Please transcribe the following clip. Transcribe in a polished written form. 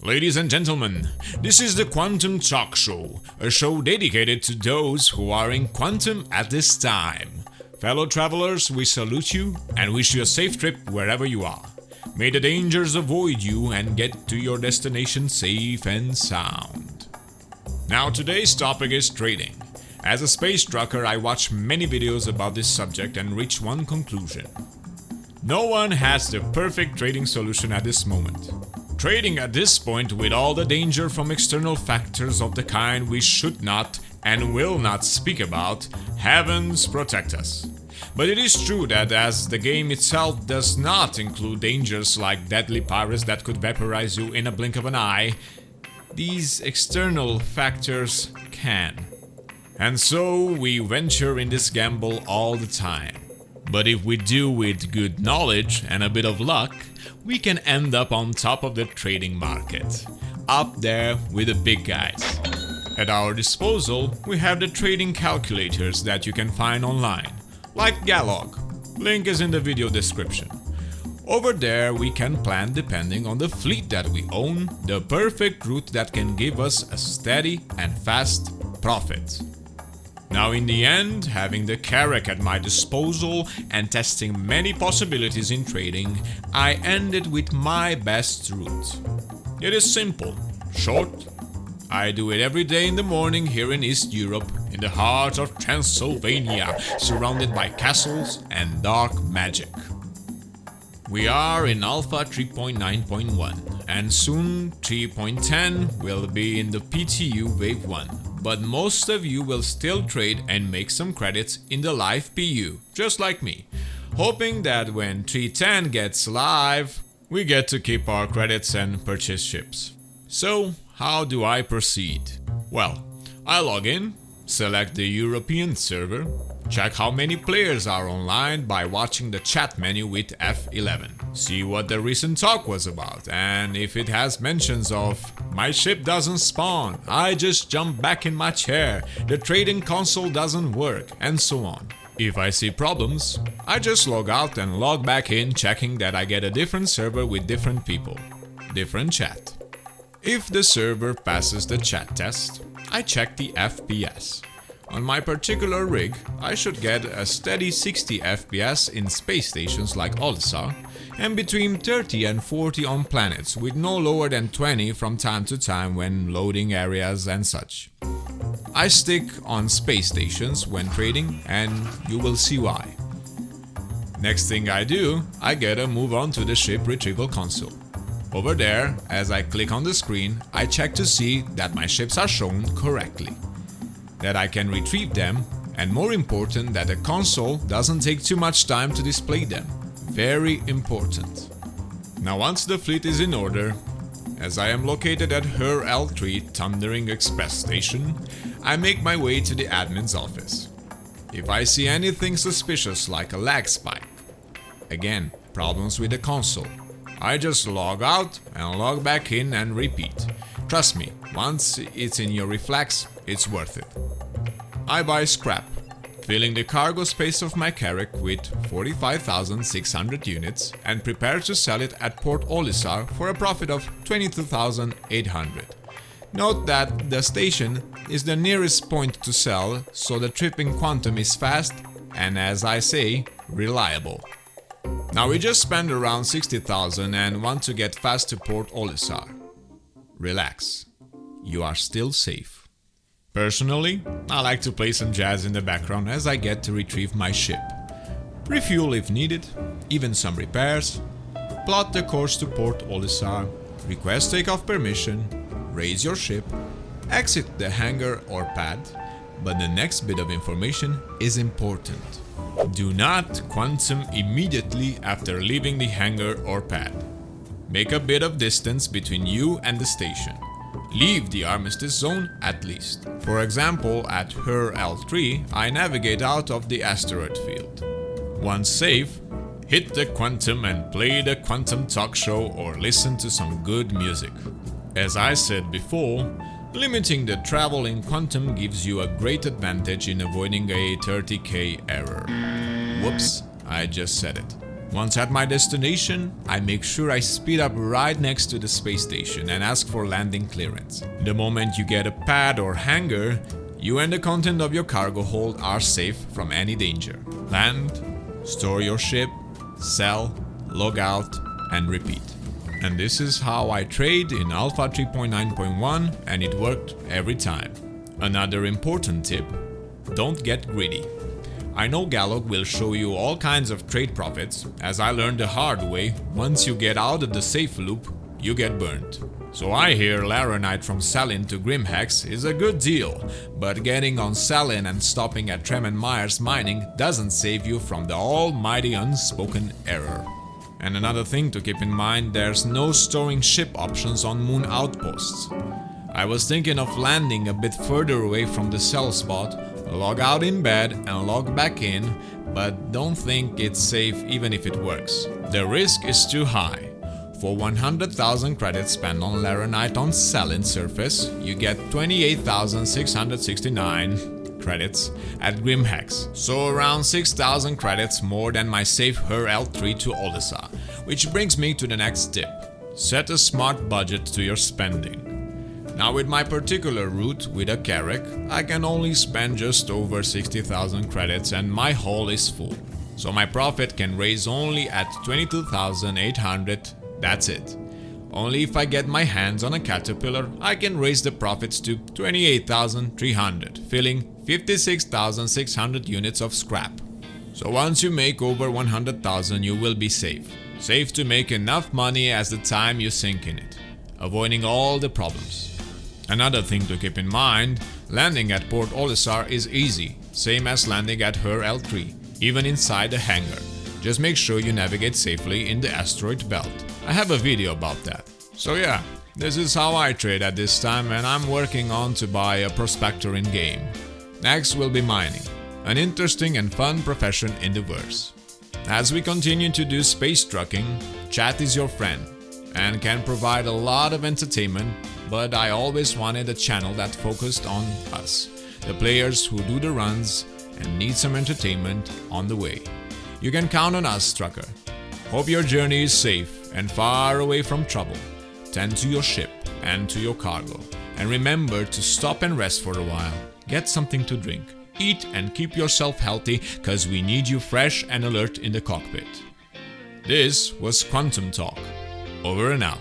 Ladies and gentlemen, this is the Quantum Talk Show, a show dedicated to those who are in quantum at this time. Fellow travelers, we salute you and wish you a safe trip wherever you are. May the dangers avoid you and get to your destination safe and sound. Now today's topic is trading. As a space trucker, I watch many videos about this subject and reach one conclusion. No one has the perfect trading solution at this moment. Trading at this point, with all the danger from external factors of the kind we should not and will not speak about, heavens protect us. But it is true that as the game itself does not include dangers like deadly pirates that could vaporize you in a blink of an eye, these external factors can. And so we venture in this gamble all the time. But if we do with good knowledge and a bit of luck, we can end up on top of the trading market, up there with the big guys. At our disposal, we have the trading calculators that you can find online, like Galog. Link is in the video description. Over there we can plan, depending on the fleet that we own, the perfect route that can give us a steady and fast profit. Now in the end, having the carrot at my disposal and testing many possibilities in trading, I ended with my best route. It is simple, short. I do it every day in the morning here in East Europe, in the heart of Transylvania, surrounded by castles and dark magic. We are in Alpha 3.9.1 and soon 3.10 will be in the PTU Wave 1. But most of you will still trade and make some credits in the live PU, just like me, hoping that when 310 gets live, we get to keep our credits and purchase ships. So, how do I proceed? Well, I log in, select the European server, check how many players are online by watching the chat menu with F11. See what the recent talk was about, and if it has mentions of "my ship doesn't spawn, I just jump back in my chair, the trading console doesn't work," and so on. If I see problems, I just log out and log back in, checking that I get a different server with different people, different chat. If the server passes the chat test, I check the FPS. On my particular rig, I should get a steady 60 FPS in space stations like Olsa, and between 30 and 40 on planets, with no lower than 20 from time to time when loading areas and such. I stick on space stations when trading, and you will see why. Next thing I do, I gotta move on to the ship retrieval console. Over there, as I click on the screen, I check to see that my ships are shown correctly, that I can retrieve them, and more important, that the console doesn't take too much time to display them. Very important. Now once the fleet is in order, as I am located at Her L3 Thundering Express Station, I make my way to the admin's office. If I see anything suspicious like a lag spike, again, problems with the console, I just log out and log back in and repeat. Trust me, once it's in your reflex, it's worth it. I buy scrap, filling the cargo space of my carrack with 45,600 units and prepare to sell it at Port Olisar for a profit of 22,800. Note that the station is the nearest point to sell, so the trip in quantum is fast and, as I say, reliable. Now we just spent around 60,000 and want to get fast to Port Olisar. Relax, you are still safe. Personally, I like to play some jazz in the background as I get to retrieve my ship. Refuel if needed, even some repairs, plot the course to Port Olisar, request takeoff permission, raise your ship, exit the hangar or pad, but the next bit of information is important. Do not quantum immediately after leaving the hangar or pad. Make a bit of distance between you and the station. Leave the armistice zone at least. For example, at Her L3, I navigate out of the asteroid field. Once safe, hit the quantum and play the Quantum Talk Show or listen to some good music. As I said before, limiting the travel in quantum gives you a great advantage in avoiding a 30k error. Whoops, I just said it. Once at my destination, I make sure I speed up right next to the space station and ask for landing clearance. The moment you get a pad or hangar, you and the content of your cargo hold are safe from any danger. Land, store your ship, sell, log out, and repeat. And this is how I trade in Alpha 3.9.1, and it worked every time. Another important tip: don't get greedy. I know Galog will show you all kinds of trade profits, as I learned the hard way. Once you get out of the safe loop, you get burnt. So I hear Laranite from Salin to Grimhex is a good deal, but getting on Salin and stopping at Trem and Myers mining doesn't save you from the almighty unspoken error. And another thing to keep in mind, there's no storing ship options on moon outposts. I was thinking of landing a bit further away from the cell spot, log out in bed and log back in, but don't think it's safe even if it works. The risk is too high. For 100,000 credits spent on Laranite on Salin surface, you get 28,669 credits at Grimhex, so around 6,000 credits more than my safe Her L3 to Odessa, which brings me to the next tip. Set a smart budget to your spending. Now with my particular route with a Carrack, I can only spend just over 60,000 credits and my hull is full. So my profit can raise only at 22,800, that's it. Only if I get my hands on a Caterpillar, I can raise the profits to 28,300, filling 56,600 units of scrap. So once you make over 100,000, you will be safe. Safe to make enough money as the time you sink in it, avoiding all the problems. Another thing to keep in mind, landing at Port Olisar is easy, same as landing at Her L3, even inside a hangar. Just make sure you navigate safely in the asteroid belt. I have a video about that. So yeah, this is how I trade at this time, and I'm working on to buy a prospector in game. Next will be mining, an interesting and fun profession in the verse. As we continue to do space trucking, chat is your friend and can provide a lot of entertainment, but I always wanted a channel that focused on us, the players who do the runs and need some entertainment on the way. You can count on us, trucker. Hope your journey is safe and far away from trouble. Tend to your ship and to your cargo, and remember to stop and rest for a while. Get something to drink, eat and keep yourself healthy, cause we need you fresh and alert in the cockpit. This was Quantum Talk. Over and out.